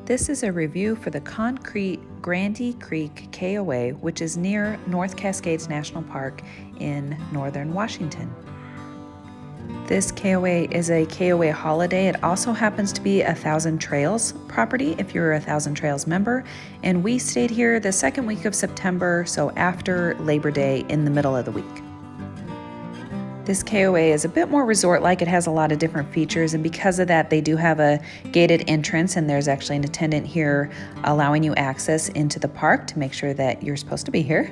This is a review for the concrete Grandy Creek KOA, which is near North Cascades National Park in northern Washington. This KOA is a KOA holiday. It also happens to be a Thousand Trails property if you're a Thousand Trails member. And we stayed here the second week of September, so after Labor Day in the middle of the week. This KOA is a bit more resort-like. It has a lot of different features, and because of that, they do have a gated entrance, and there's actually an attendant here allowing you access into the park to make sure that you're supposed to be here.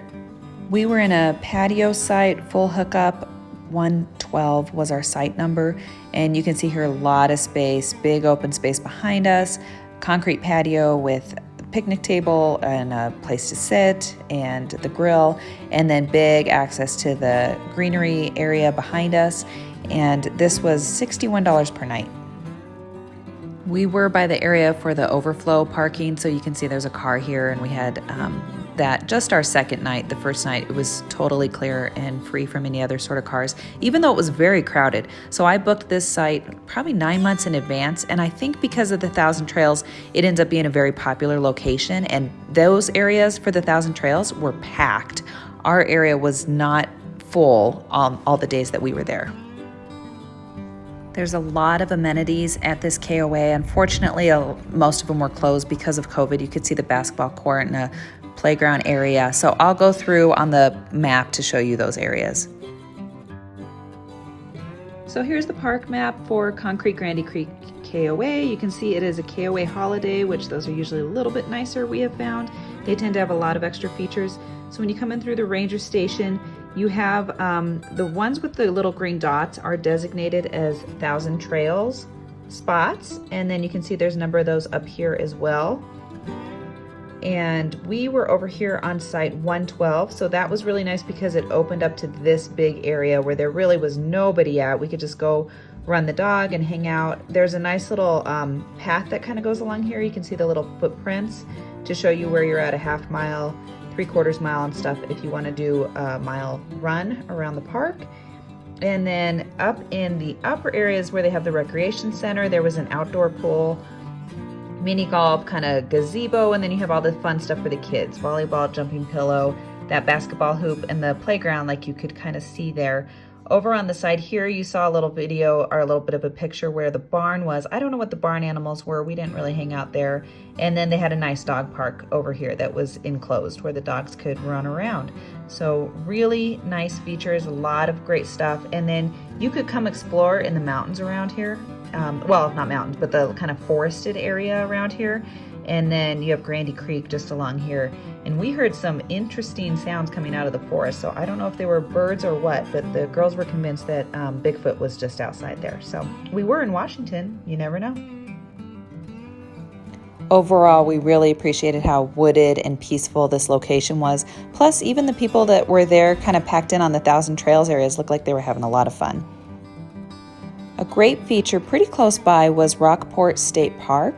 We were in a patio site, full hookup. 112 was our site number, and you can see here a lot of space, big open space behind us, concrete patio with picnic table and a place to sit and the grill, and then big access to the greenery area behind us. And this was $61 per night. We were by the area for the overflow parking, so you can see there's a car here, and we had that just our second night. The first night it was totally clear and free from any other sort of cars, even though it was very crowded. So I booked this site probably 9 months in advance, and I think because of the Thousand Trails, it ends up being a very popular location, and those areas for the Thousand Trails were packed. Our area was not full all the days that we were there. There's a lot of amenities at this KOA. Unfortunately, most of them were closed because of COVID. You could see the basketball court and a playground area. So I'll go through on the map to show you those areas. So here's the park map for Concrete Grandy Creek KOA. You can see it is a KOA holiday, which those are usually a little bit nicer, we have found. They tend to have a lot of extra features. So when you come in through the ranger station, you have the ones with the little green dots are designated as Thousand Trails spots. And then you can see there's a number of those up here as well. And we were over here on site 112, so that was really nice because it opened up to this big area where there really was nobody at. We could just go run the dog and hang out. There's a nice little path that kind of goes along here. You can see the little footprints to show you where you're at, a half mile, 3/4 mile and stuff if you want to do a mile run around the park. And then up in the upper areas where they have the recreation center, there was an outdoor pool, mini golf, kind of gazebo, and then you have all the fun stuff for the kids, volleyball, jumping pillow, that basketball hoop, and the playground like you could kind of see there. Over on the side here, you saw a little video or a little bit of a picture where the barn was. I don't know what the barn animals were. We didn't really hang out there. And then they had a nice dog park over here that was enclosed where the dogs could run around. So really nice features, a lot of great stuff. And then you could come explore in the mountains around here. Well, not mountains, but the kind of forested area around here. And then you have Grandy Creek just along here. And we heard some interesting sounds coming out of the forest. So I don't know if they were birds or what, but the girls were convinced that Bigfoot was just outside there. So we were in Washington, you never know. Overall, we really appreciated how wooded and peaceful this location was. Plus, even the people that were there kind of packed in on the Thousand Trails areas looked like they were having a lot of fun. A great feature pretty close by was Rockport State Park,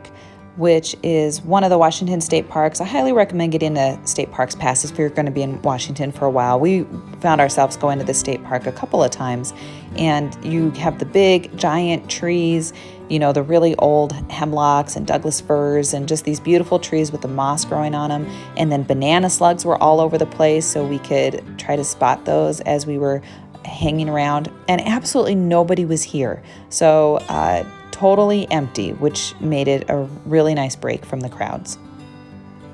which is one of the Washington state parks. I highly recommend getting the state parks passes if you're going to be in Washington for a while. We found ourselves going to the state park a couple of times, and you have the big giant trees, you know, the really old hemlocks and Douglas firs and just these beautiful trees with the moss growing on them. And then banana slugs were all over the place, so we could try to spot those as we were hanging around, and absolutely nobody was here. So totally empty, which made it a really nice break from the crowds.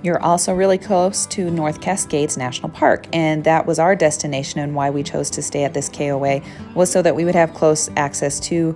You're also really close to North Cascades National Park, and that was our destination, and why we chose to stay at this KOA was so that we would have close access to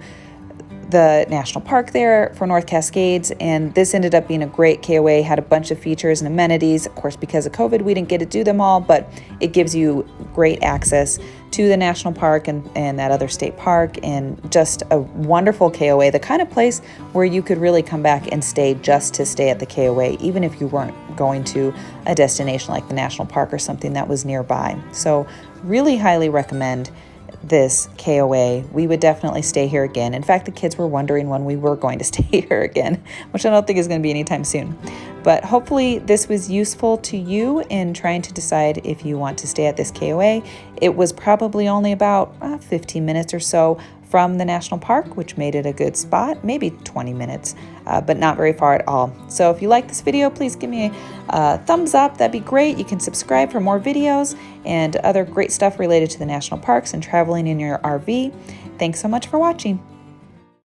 the national park there for North Cascades. And this ended up being a great KOA, had a bunch of features and amenities. Of course, because of COVID, we didn't get to do them all, but it gives you great access to the national park and that other state park, and just a wonderful KOA, the kind of place where you could really come back and stay just to stay at the KOA, even if you weren't going to a destination like the national park or something that was nearby. So really highly recommend this KOA. We would definitely stay here again. In fact, the kids were wondering when we were going to stay here again, which I don't think is going to be anytime soon. But hopefully this was useful to you in trying to decide if you want to stay at this KOA. It was probably only about 15 minutes or so from the national park, which made it a good spot, maybe 20 minutes, but not very far at all. So if you like this video, please give me a thumbs up. That'd be great. You can subscribe for more videos and other great stuff related to the national parks and traveling in your RV. Thanks so much for watching.